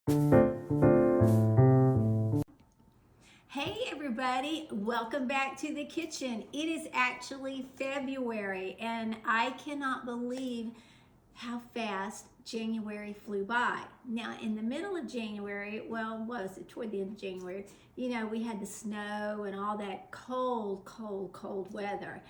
Hey everybody, welcome back to the kitchen. It is actually February and I cannot believe how fast January flew by. Now in the middle of January, well, was it toward the end of January, we had the snow and all that cold weather.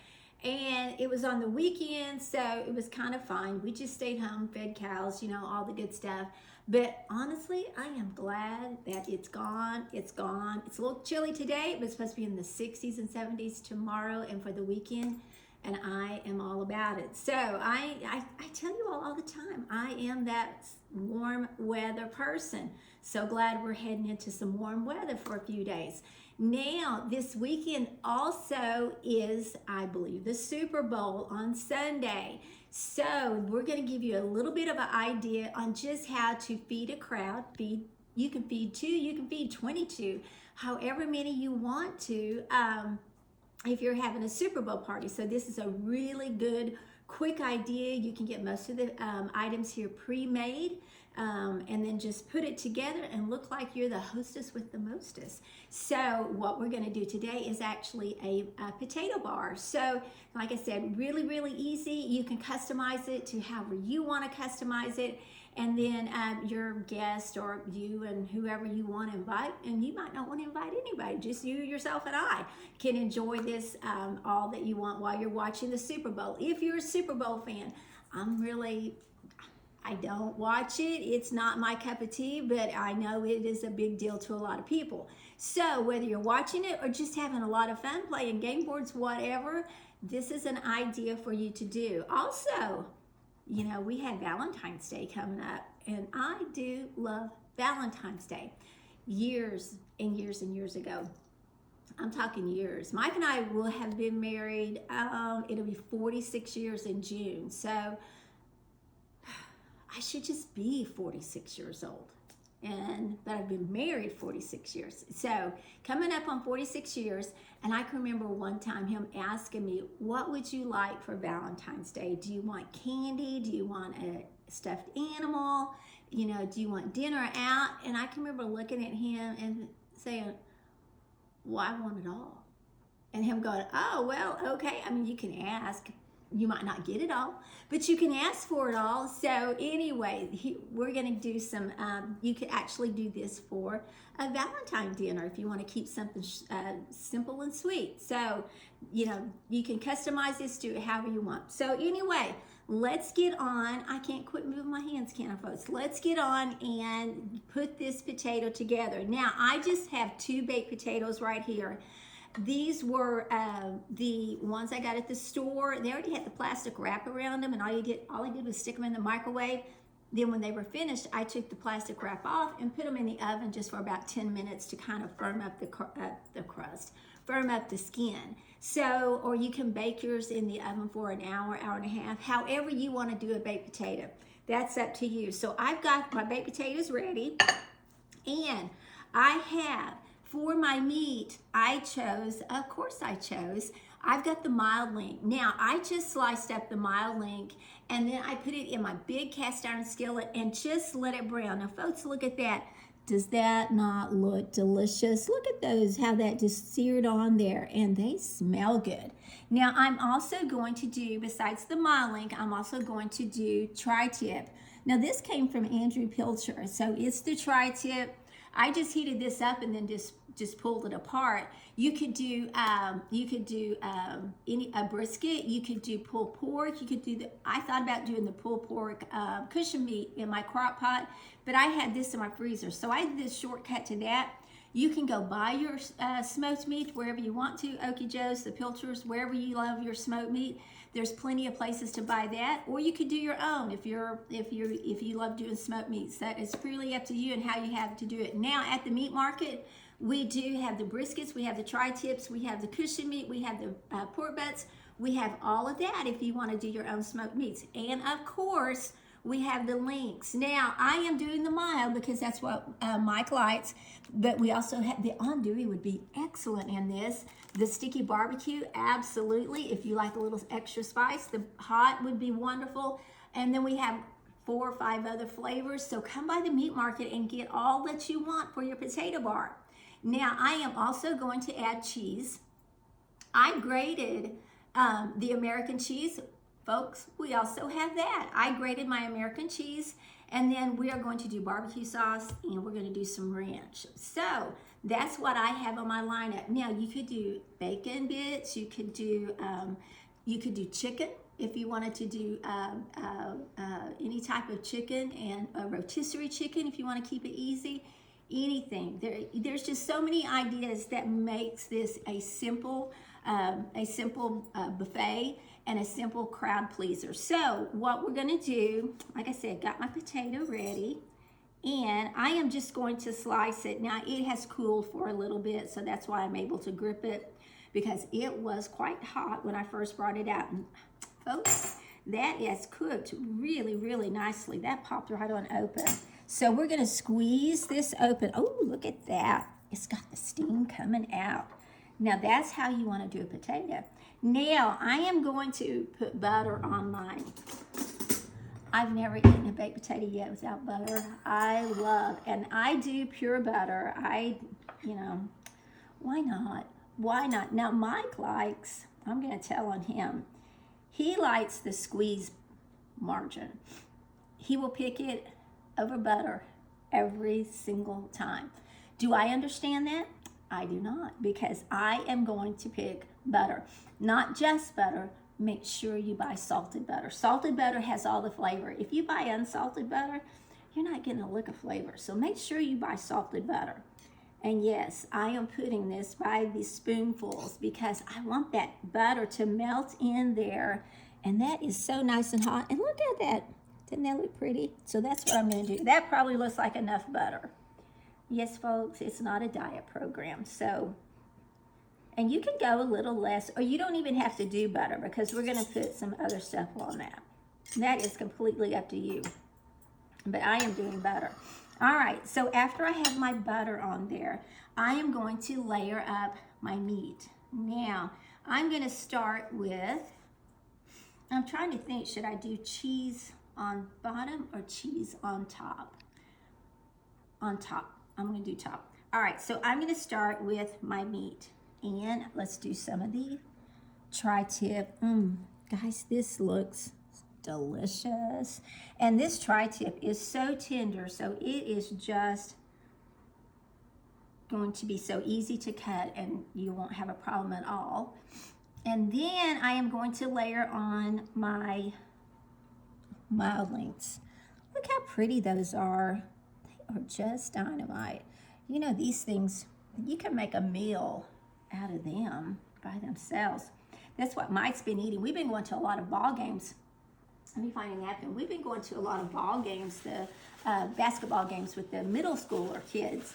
And it was on the weekend, so it was kind of fine. We just stayed home, fed cows, all the good stuff. But honestly, I am glad that it's gone. It's gone. It's a little chilly today, but it's supposed to be in the 60s and 70s tomorrow and for the weekend. And I am all about it. So I tell you all the time, I am that warm weather person. So glad we're heading into some warm weather for a few days. Now, this weekend also is, I believe, the Super Bowl on Sunday. So we're going to give you a little bit of an idea on just how to feed a crowd. You can feed 2, you can feed 22, however many you want to, if you're having a Super Bowl party. So this is a really good, quick idea. You can get most of the items here pre-made. And then just put it together and look like you're the hostess with the mostest. So what we're going to do today is actually a potato bar. So like I said, really easy. You can customize it to however you want to customize it. And then your guest or you and whoever you want to invite, and you might not want to invite anybody, just you, yourself, and I can enjoy this all that you want while you're watching the Super Bowl. If you're a Super Bowl fan, I don't watch it. It's not my cup of tea, but I know it is a big deal to a lot of people. So whether you're watching it or just having a lot of fun playing game boards, whatever, this is an idea for you to do. Also, we had Valentine's Day coming up, and I do love Valentine's Day. Years and years ago. I'm talking years. Mike and I will have been married, it'll be 46 years in June. So I should just be 46 years old. But I've been married 46 years. So coming up on 46 years, and I can remember one time him asking me, what would you like for Valentine's Day? Do you want candy? Do you want a stuffed animal? Do you want dinner out? And I can remember looking at him and saying, well, I want it all. And him going, oh, well, okay. I mean, you can ask. You might not get it all, but you can ask for it all. So anyway, we're going to do some, you could actually do this for a Valentine dinner if you want to keep something simple and sweet. So, you can customize this, do it however you want. So anyway, let's get on. I can't quit moving my hands, can I, folks? Let's get on and put this potato together. Now, I just have 2 baked potatoes right here. These were the ones I got at the store. They already had the plastic wrap around them, and all I did was stick them in the microwave. Then when they were finished, I took the plastic wrap off and put them in the oven just for about 10 minutes to kind of firm up the crust, firm up the skin. So, or you can bake yours in the oven for an hour and a half, however you want to do a baked potato. That's up to you. So I've got my baked potatoes ready, and I have, for my meat, I've got the mild link. Now, I just sliced up the mild link, and then I put it in my big cast iron skillet and just let it brown. Now, folks, look at that. Does that not look delicious? Look at those, how that just seared on there, and they smell good. Now, I'm also going to do, besides the mild link, I'm also going to do tri-tip. Now, this came from Andrew Pilcher, so it's the tri-tip. I just heated this up and then just pulled it apart. You could do a brisket. You could do pulled pork. You could do I thought about doing the pulled pork cushion meat in my crock pot, but I had this in my freezer, so I did this shortcut to that. You can go buy your smoked meat wherever you want to, Okie Joe's, the Pilchers, wherever you love your smoked meat. There's plenty of places to buy that, or you could do your own if you love doing smoked meats. That is freely up to you and how you have to do it. Now at the meat market, we do have the briskets, we have the tri-tips, we have the cushion meat, we have the pork butts, we have all of that if you want to do your own smoked meats. And of course, we have the links. Now, I am doing the mild because that's what Mike likes, but we also have the andouille would be excellent in this. The sticky barbecue, absolutely. If you like a little extra spice, the hot would be wonderful. And then we have 4 or 5 other flavors. So come by the meat market and get all that you want for your potato bar. Now I am also going to add cheese. I grated the American cheese. Folks, we also have that. I grated my American cheese, and then we are going to do barbecue sauce, and we're going to do some ranch. So that's what I have on my lineup. Now you could do bacon bits. You could do chicken if you wanted to do any type of chicken, and a rotisserie chicken if you want to keep it easy. Anything. There's just so many ideas that makes this a simple buffet and a simple crowd pleaser. So what we're going to do, like I said, got my potato ready, and I am just going to slice it. Now it has cooled for a little bit, so that's why I'm able to grip it, because it was quite hot when I first brought it out. And folks, that is cooked really, really nicely. That popped right on open. So we're going to squeeze this open. Oh, look at that. It's got the steam coming out. Now that's how you want to do a potato. Now I am going to put butter on mine. I've never eaten a baked potato yet without butter. I love, and I do pure butter. Why not? Why not? Now Mike likes, I'm going to tell on him, he likes the squeeze margarine. He will pick it over butter every single time. Do I understand that? I do not, because I am going to pick butter. Not just butter. Make sure you buy salted butter. Salted butter has all the flavor. If you buy unsalted butter, you're not getting a lick of flavor. So make sure you buy salted butter. And yes, I am putting this by the spoonfuls because I want that butter to melt in there. And that is so nice and hot. And look at that. Doesn't that look pretty? So that's what I'm going to do. That probably looks like enough butter. Yes, folks, it's not a diet program. So, and you can go a little less, or you don't even have to do butter, because we're going to put some other stuff on that. That is completely up to you. But I am doing butter. All right, so after I have my butter on there, I am going to layer up my meat. Now, I'm going to start with, I'm trying to think, should I do cheese on bottom or cheese on top? On top. I'm going to do top. All right, so I'm going to start with my meat. And let's do some of the tri-tip. Guys, this looks delicious. And this tri-tip is so tender, so it is just going to be so easy to cut, and you won't have a problem at all. And then I am going to layer on my mild links. Look how pretty those are. They are just dynamite. You know, these things, you can make a meal out of them by themselves. That's what Mike's been eating. We've been going to a lot of ball games. Let me find a napkin. We've been going to a lot of ball games, the basketball games with the middle schooler kids.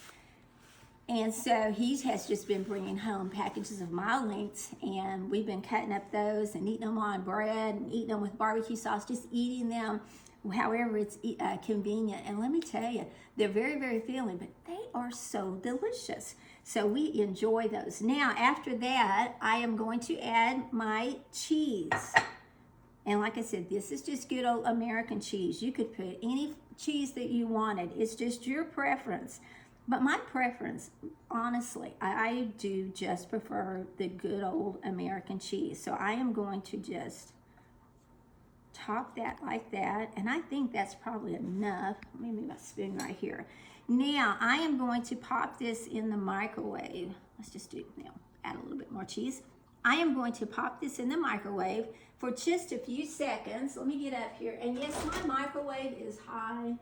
And so he has just been bringing home packages of mild links, and we've been cutting up those and eating them on bread and eating them with barbecue sauce, just eating them however it's convenient. And let me tell you, they're very, very filling, but they are so delicious. So we enjoy those. Now, after that, I am going to add my cheese. And like I said, this is just good old American cheese. You could put any cheese that you wanted. It's just your preference. But my preference, honestly, I do just prefer the good old American cheese. So I am going to just top that like that. And I think that's probably enough. Let me move my spoon right here. Now, I am going to pop this in the microwave. Let's just do, add a little bit more cheese. I am going to pop this in the microwave for just a few seconds. Let me get up here. And yes, my microwave is high.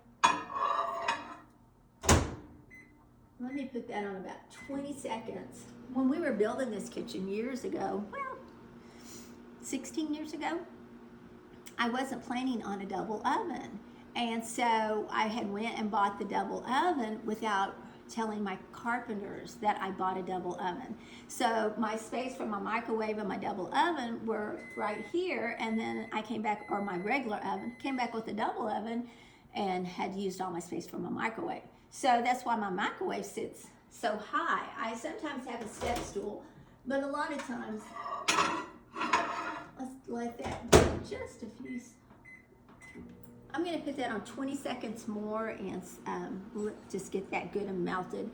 Let me put that on about 20 seconds. When we were building this kitchen years ago, well, 16 years ago, I wasn't planning on a double oven. And so I had went and bought the double oven without telling my carpenters that I bought a double oven. So my space for my microwave and my double oven were right here, and then I came back, or my regular oven, came back with a double oven and had used all my space for my microwave. So that's why my microwave sits so high. I sometimes have a step stool, but a lot of times, let's let that do just a few. I'm going to put that on 20 seconds more and just get that good and melted.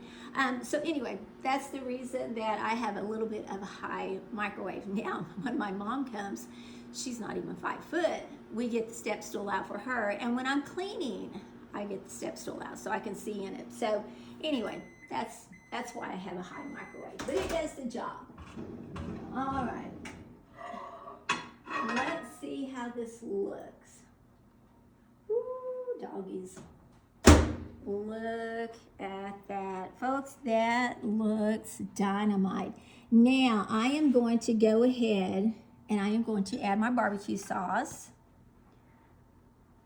So anyway, that's the reason that I have a little bit of a high microwave. Now, when my mom comes, she's not even 5 foot. We get the step stool out for her. And when I'm cleaning, I get the step stool out so I can see in it. So anyway, that's why I have a high microwave. But it does the job. All right. Let's see how this looks. Ooh, doggies. Look at that. Folks, that looks dynamite. Now, I am going to go ahead and I am going to add my barbecue sauce.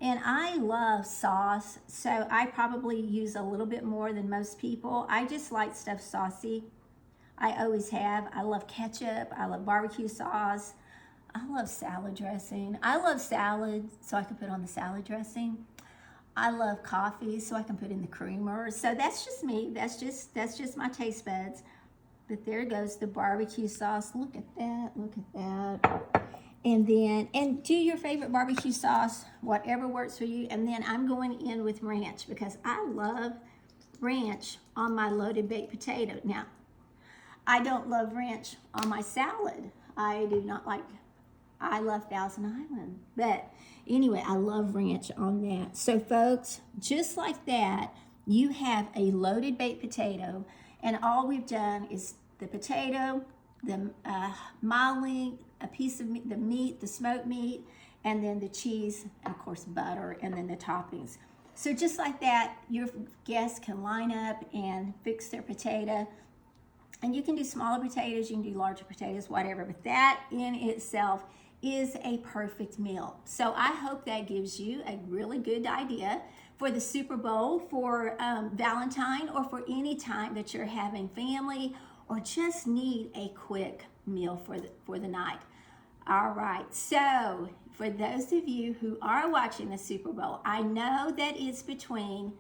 And I love sauce, so I probably use a little bit more than most people. I just like stuff saucy. I always have. I love ketchup. I love barbecue sauce. I love salad dressing. I love salad, so I can put on the salad dressing. I love coffee, so I can put in the creamer. So that's just me. That's just my taste buds. But there goes the barbecue sauce. Look at that. Look at that. And do your favorite barbecue sauce, whatever works for you. And then I'm going in with ranch because I love ranch on my loaded baked potato. Now, I don't love ranch on my salad. I do not like. I love Thousand Island. But anyway, I love ranch on that. So folks, just like that, you have a loaded baked potato, and all we've done is the potato, the mildly, a piece of meat, the meat, the smoked meat, and then the cheese, and of course butter, and then the toppings. So just like that, your guests can line up and fix their potato. And you can do smaller potatoes, you can do larger potatoes, whatever, but that in itself is a perfect meal. So I hope that gives you a really good idea for the Super Bowl, for Valentine, or for any time that you're having family or just need a quick meal for the night. All right, so for those of you who are watching the Super Bowl, I know that it's between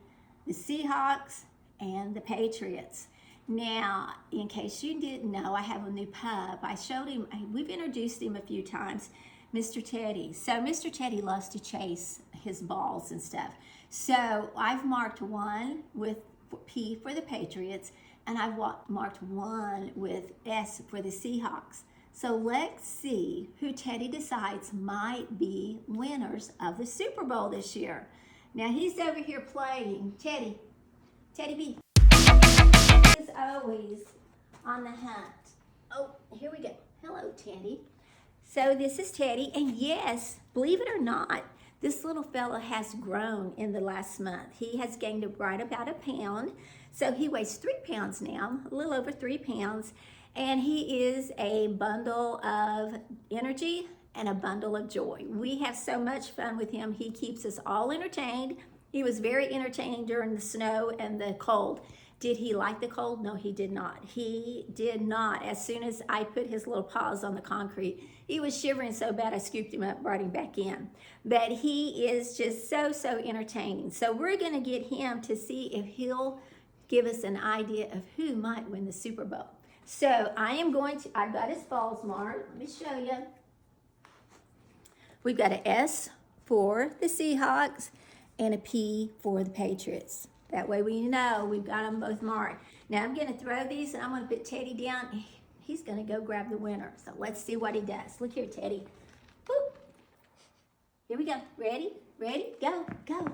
the Seahawks and the Patriots. Now, in case you didn't know, I have a new pup. I showed him, we've introduced him a few times, Mr. Teddy. So Mr. Teddy loves to chase his balls and stuff. So I've marked one with P for the Patriots, and I've marked one with S for the Seahawks. So let's see who Teddy decides might be winners of the Super Bowl this year. Now he's over here playing. Teddy B is always on the hunt. Oh, here we go. Hello, Teddy. So this is Teddy, and yes, believe it or not, this little fella has grown in the last month. He has gained right about a pound. So he weighs 3 pounds now, a little over 3 pounds. And he is a bundle of energy and a bundle of joy. We have so much fun with him. He keeps us all entertained. He was very entertaining during the snow and the cold. Did he like the cold? No, he did not. He did not. As soon as I put his little paws on the concrete, he was shivering so bad I scooped him up, brought him back in. But he is just so entertaining. So we're going to get him to see if he'll give us an idea of who might win the Super Bowl. So I've got his balls marked. Let me show you. We've got an S for the Seahawks and a P for the Patriots. That way we know we've got them both marked. Now I'm going to throw these and I'm going to put Teddy down. He's going to go grab the winner. So let's see what he does. Look here, Teddy. Boop. Here we go. Ready? Ready? Go. Go.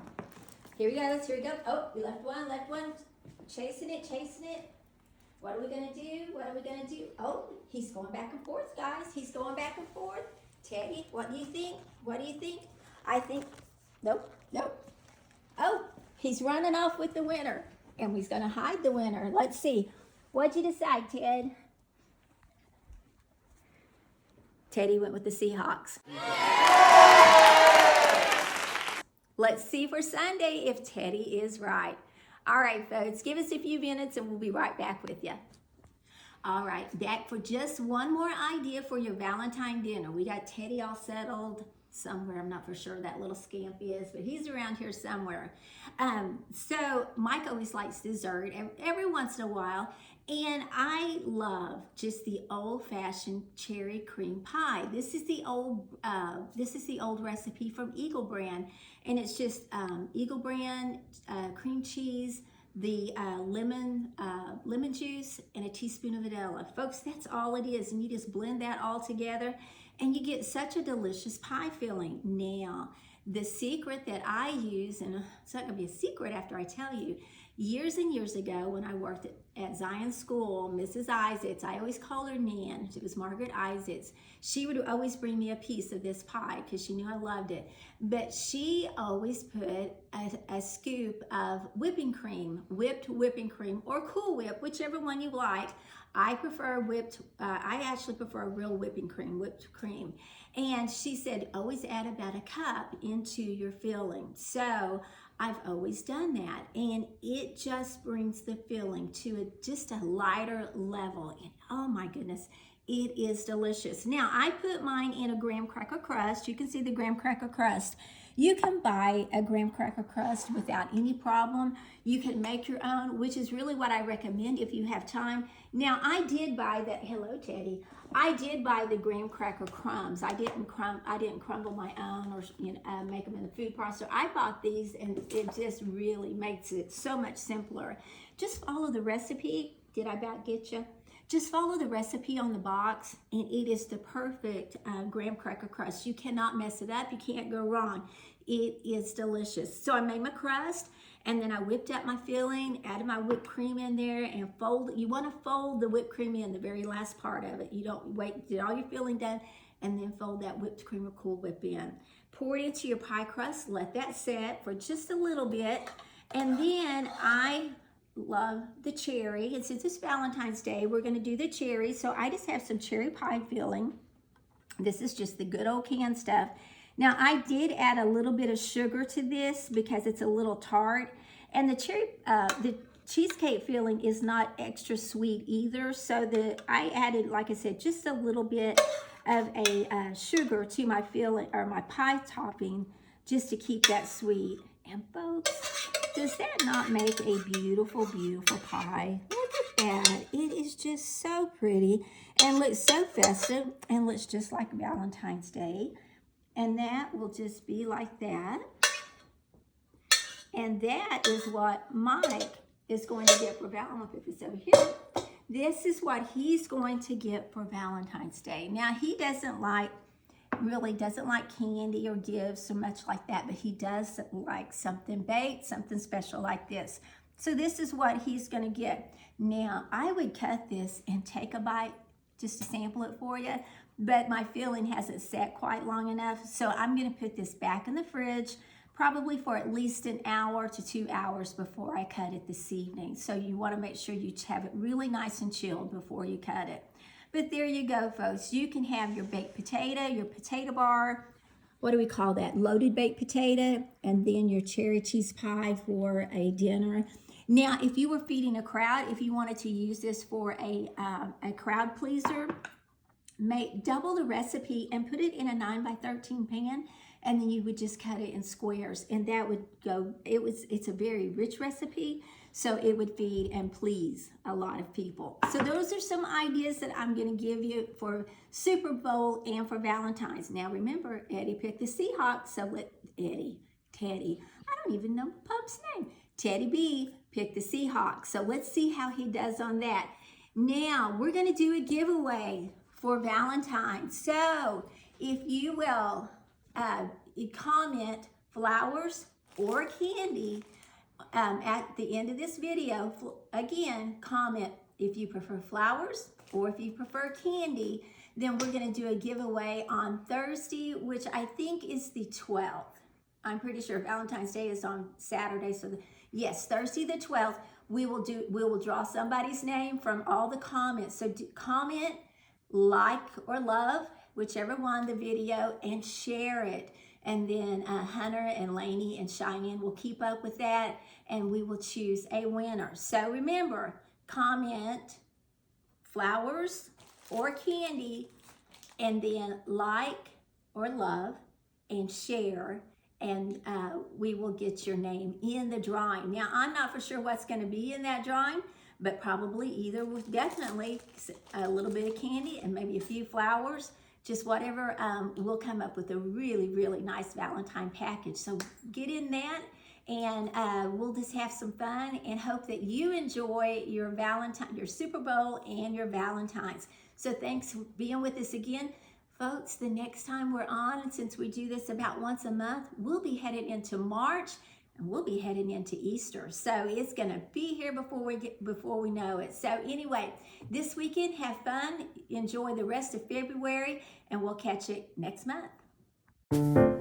Here we go. Here we go. Oh, we left one. Chasing it. What are we going to do? Oh, he's going back and forth, guys. He's going back and forth. Teddy, what do you think? I think, nope. Oh, he's running off with the winner. And he's going to hide the winner. Let's see. What'd you decide, Ted? Teddy went with the Seahawks. Let's see for Sunday if Teddy is right. All right, folks, give us a few minutes and we'll be right back with you. All right, back for just one more idea for your Valentine dinner. We got Teddy all settled. somewhere. I'm not for sure that little scamp is, but he's around here somewhere. So Mike always likes dessert every once in a while. And I love just the old-fashioned cherry cream pie. This is the old recipe from Eagle Brand, and it's just Eagle Brand cream cheese, the lemon juice, and a teaspoon of vanilla. Folks, that's all it is, and you just blend that all together, and you get such a delicious pie filling. Now, the secret that I use, and it's not gonna be a secret after I tell you, years and years ago when I worked at Zion School, Mrs. Isaacs, I always called her Nan, it was Margaret Isaacs, she would always bring me a piece of this pie because she knew I loved it. But she always put a scoop of whipping cream, whipped whipping cream, or Cool Whip, whichever one you like. I prefer I actually prefer real whipped cream. And she said, always add about a cup into your filling. So I've always done that, and it just brings the filling to just a lighter level. And oh my goodness, it is delicious. Now, I put mine in a graham cracker crust. You can see the graham cracker crust. You can buy a graham cracker crust without any problem. You can make your own, which is really what I recommend if you have time. Now, I did buy the, hello Teddy, I did buy the graham cracker crumbs. I didn't crumble my own or make them in the food processor. I bought these, and it just really makes it so much simpler. Just follow the recipe. Did I about get you? Just follow the recipe on the box, and it is the perfect graham cracker crust. You cannot mess it up. You can't go wrong. It is delicious. So I made my crust, and then I whipped up my filling, added my whipped cream in there, and you want to fold the whipped cream in the very last part of it. You don't wait, get all your filling done, and then fold that whipped cream or Cool Whip in. Pour it into your pie crust, let that set for just a little bit, and then I love the cherry. And since it's Valentine's Day, we're going to do the cherry. So I just have some cherry pie filling. This is just the good old canned stuff. Now, I did add a little bit of sugar to this because it's a little tart. And the cheesecake filling is not extra sweet either. So I added, like I said, just a little bit of a sugar to my filling, or my pie topping, just to keep that sweet. And folks, does that not make a beautiful, beautiful pie? Look at that. It is just so pretty and looks so festive and looks just like Valentine's Day. And that will just be like that. And that is what Mike is going to get for Valentine's. I'm going to put this over here. This is what he's going to get for Valentine's Day. Now, he really doesn't like candy or gifts so much like that, but he does like something baked, something special like this. So this is what he's going to get. Now, I would cut this and take a bite just to sample it for you, but my filling hasn't set quite long enough, so I'm going to put this back in the fridge probably for at least an hour to 2 hours before I cut it this evening. So you want to make sure you have it really nice and chilled before you cut it. But there you go, folks. You can have your baked potato, your potato bar, what do we call that? Loaded baked potato, and then your cherry cheese pie for a dinner. Now, if you were feeding a crowd, if you wanted to use this for a crowd pleaser, double the recipe and put it in a 9x13 pan, and then you would just cut it in squares, and that would go, it's a very rich recipe, so it would feed and please a lot of people. So those are some ideas that I'm going to give you for Super Bowl and for Valentine's. Now remember, Eddie picked the Seahawks, so Teddy, I don't even know the pup's name. Teddy B picked the Seahawks, so let's see how he does on that. Now we're going to do a giveaway for Valentine's. So if you will comment flowers or candy at the end of this video, again, comment if you prefer flowers or if you prefer candy, then we're going to do a giveaway on Thursday, which I think is the 12th. I'm pretty sure Valentine's Day is on Saturday, so yes, Thursday the 12th, we will draw somebody's name from all the comments. So comment, like or love, whichever one, the video, and share it. And then Hunter and Lainey and Cheyenne will keep up with that, and we will choose a winner. So remember, comment flowers or candy, and then like or love, and share, and we will get your name in the drawing. Now, I'm not for sure what's going to be in that drawing, but probably either with definitely a little bit of candy and maybe a few flowers, just whatever. We'll come up with a really, really nice Valentine package. So get in that, and we'll just have some fun and hope that you enjoy your Valentine, your Super Bowl, and your Valentines. So thanks for being with us again. Folks, the next time we're on, and since we do this about once a month, we'll be headed into March, and we'll be heading into Easter. So it's going to be here before we know it. So anyway, this weekend, have fun, enjoy the rest of February, and we'll catch you next month.